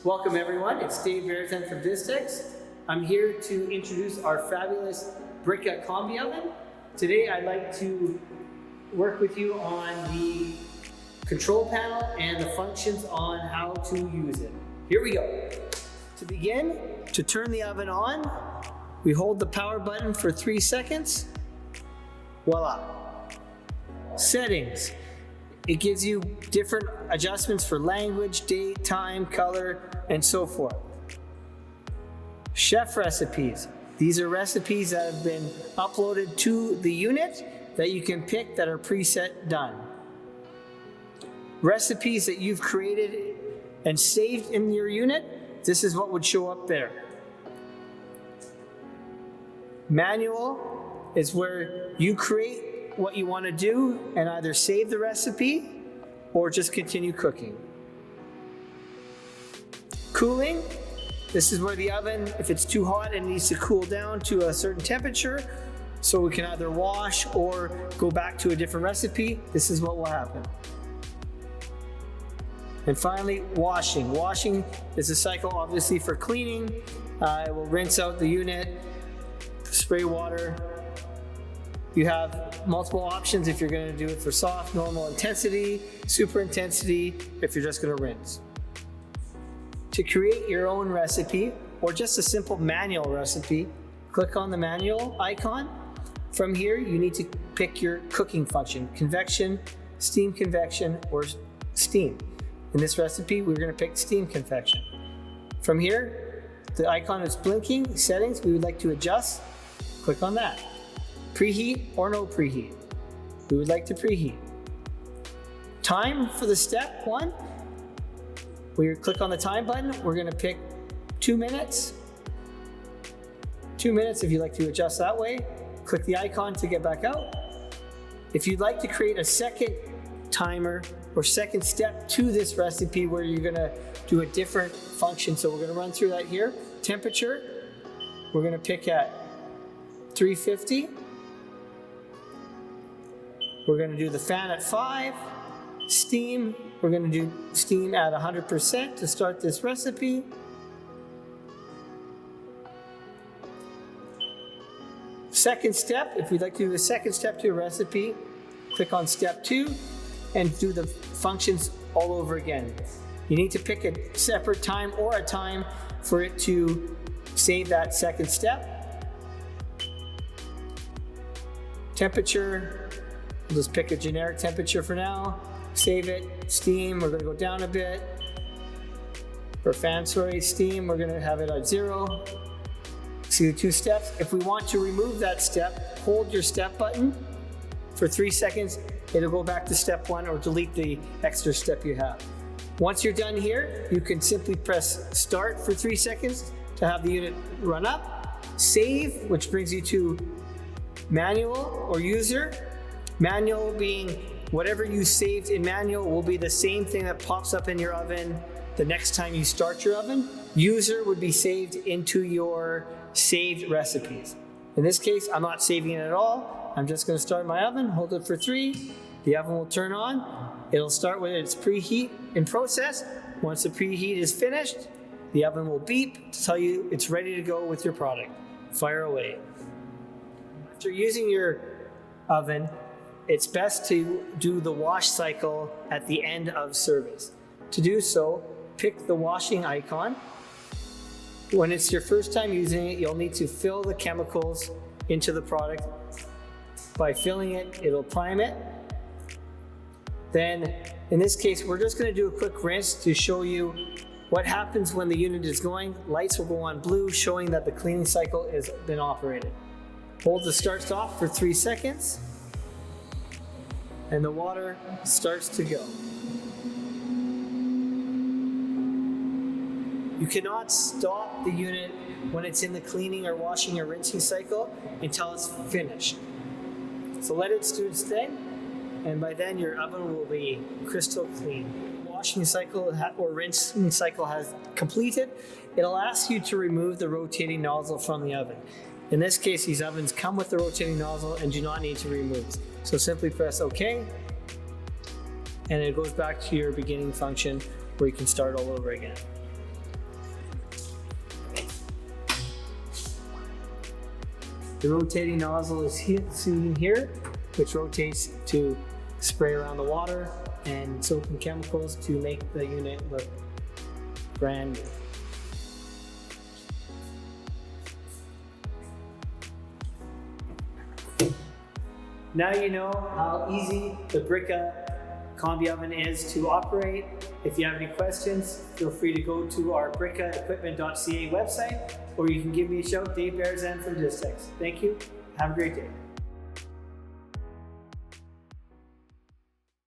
Welcome everyone, it's Dave Berezan from BISTRO. I'm here to introduce our fabulous Brika Combi Oven. Today I'd like to work with you on the control panel and the functions on how to use it. Here we go. To begin, to turn the oven on, we hold the power button for 3 seconds. Voila. Settings. It gives you different adjustments for language, date, time, color, and so forth. Chef recipes. These are recipes that have been uploaded to the unit that you can pick that are preset done. Recipes that you've created and saved in your unit, this is what would show up there. Manual is where you create what you want to do and either save the recipe or just continue cooking. Cooling, this is where the oven, if it's too hot, it needs to cool down to a certain temperature so we can either wash or go back to a different recipe. This is what will happen. And finally, washing. Washing is a cycle obviously for cleaning. It will rinse out the unit, spray water. You have multiple options if you're going to do it for soft, normal intensity, super intensity, if you're just going to rinse. To create your own recipe or just a simple manual recipe, click on the manual icon. From here, you need to pick your cooking function, convection, steam convection, or steam. In this recipe, we're going to pick steam convection. From here, the icon is blinking, settings, we would like to adjust. Click on that. Preheat or no preheat. We would like to preheat. Time for the step 1. We click on the time button. We're going to pick 2 minutes. 2 minutes if you'd like to adjust that way. Click the icon to get back out. If you'd like to create a second timer or second step to this recipe where you're going to do a different function, so we're going to run through that here. Temperature, we're going to pick at 350. We're going to do the fan at 5. Steam, we're going to do steam at 100% to start this recipe. Second step, if we'd like to do a second step to a recipe, click on step 2 and do the functions all over again. You need to pick a separate time or a time for it to save that second step. Temperature, we'll just pick a generic temperature for now. Save it. Steam, we're going to go down a bit. For fan, steam, we're going to have it at 0. See the 2 steps? If we want to remove that step, hold your step button for 3 seconds. It'll go back to step 1 or delete the extra step you have. Once you're done here, you can simply press start for 3 seconds to have the unit run up. Save, which brings you to manual or user. Manual being whatever you saved in manual will be the same thing that pops up in your oven the next time you start your oven. User would be saved into your saved recipes. In this case, I'm not saving it at all. I'm just going to start my oven, hold it for 3. The oven will turn on. It'll start with its preheat in process. Once the preheat is finished, the oven will beep to tell you it's ready to go with your product. Fire away. After using your oven, it's best to do the wash cycle at the end of service. To do so, pick the washing icon. When it's your first time using it, you'll need to fill the chemicals into the product. By filling it, it'll prime it. Then, in this case, we're just going to do a quick rinse to show you what happens when the unit is going. Lights will go on blue, showing that the cleaning cycle has been operated. Hold the start stop for 3 seconds. And the water starts to go. You cannot stop the unit when it's in the cleaning or washing or rinsing cycle until it's finished. So let it do its thing, and by then your oven will be crystal clean. Washing cycle or rinsing cycle has completed. It'll ask you to remove the rotating nozzle from the oven. In this case, these ovens come with the rotating nozzle and do not need to remove. So simply press OK, and it goes back to your beginning function where you can start all over again. The rotating nozzle is seen here, which rotates to spray around the water and soap and chemicals to make the unit look brand new. Now you know how easy the Brika Combi Oven is to operate. If you have any questions, feel free to go to our brikaequipment.ca website, or you can give me a shout, Dave Berzan from Distex. Thank you. Have a great day.